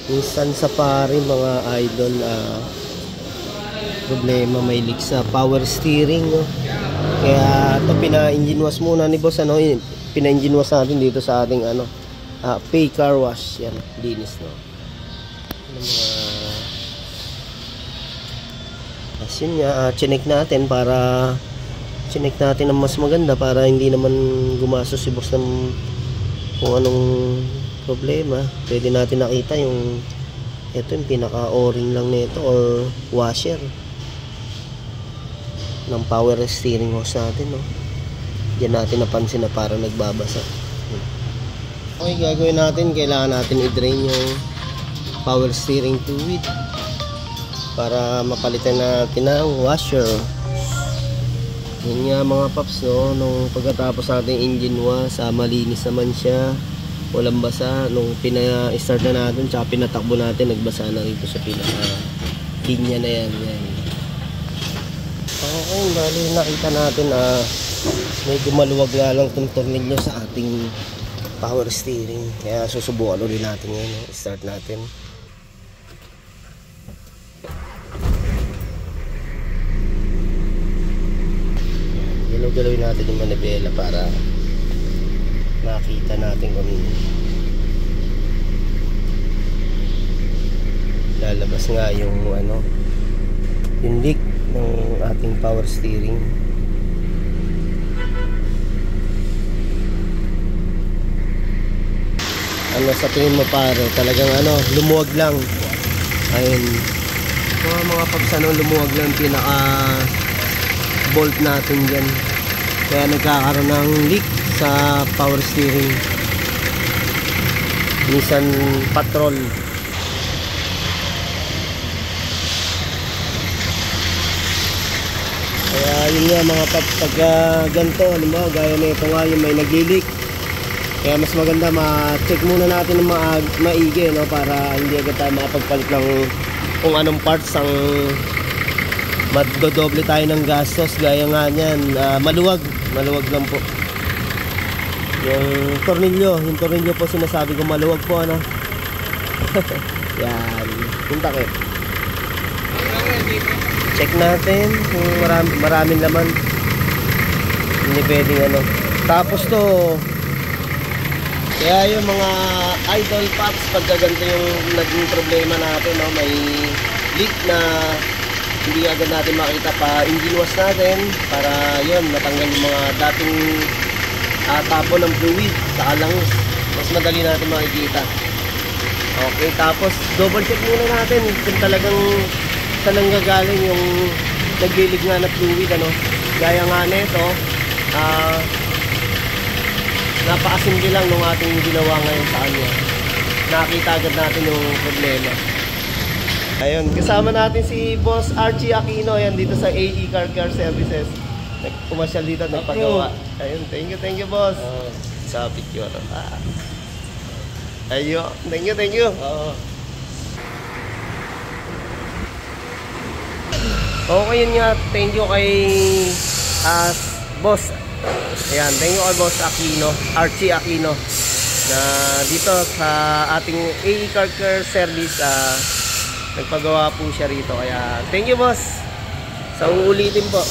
Minsan sa pare mga idol, problema may leak sa power steering, no? Kaya ito pina-engine wash muna ni boss, ano, pina-engine wash natin dito sa ating pay car wash. Yan, linis, no? Yun nga, chinek natin para chinek natin ang mas maganda para hindi naman gumastos si boss ng kung anong problema. Pwede natin nakita yung ito yung pinaka o-ring lang nito or washer ng power steering hose natin, no? Diyan natin napansin na parang nagbabasa. Okay, gagawin natin, kailangan natin i-drain yung power steering fluid para mapalitan natin ang washer. Yun nga mga paps, no, nung pagkatapos natin engine wash, malinis naman siya, walang basa. Nung pina-start na natin tsaka pinatakbo natin, nagbasa na rito sa pinaka linya na yan. Okay, bali nakita natin medyo maluwag lang itong tornilyo sa ating power steering, kaya susubukan ulit natin ngayon. Start natin. Galawin natin yung manibela para makita natin kung lalabas nga yung yung leak ng ating power steering. Sa tingin mo pare, talagang lumuwag lang. Ayun, mga paps, lumuwag lang pinaka bolt natin dyan, kaya nagkakaroon ng leak sa power steering. Nissan Patrol. Kaya yun nga mga paps, pagka ganito, gaya na ito nga yung may nag-leak, kaya mas maganda ma-check muna natin ng maigi, no, para hindi agad tayo makapagpalit ng kung anong parts ang magdodoble tayo ng gastos. Gaya nga niyan, maluwag lang po yung tornilyo po, sinasabi ko maluwag po, yan yung takip. Check natin kung maraming laman, hindi pwedeng tapos to. Kaya yung mga idol paps, pagka ganito yung naging problema natin, no, may leak na hindi agad natin makita, pa engine wash natin para yun matanggal yung mga dating tapon ng fluid sa langis, mas madali natin makikita. Okay, tapos double check muna natin kung talagang saan nanggagaling yung naglilig nga na fluid, gaya nga nito, napakasimple lang nung ating ginawa ngayon sa kanya. Nakita agad natin yung problema. Ayun, kasama natin si Boss Archie Aquino, yan dito sa AE Car Services. Nagpumasyal dito, nagpagawa. Ayun, thank you boss. Sa picture. Ayun, thank you. Okay, yun nga, thank you kay Boss. Ayan, thank you kay Boss Aquino, Archie Aquino, na dito sa ating AE Car Service, nagpagawa po siya rito. Kaya thank you boss, sa uulitin po.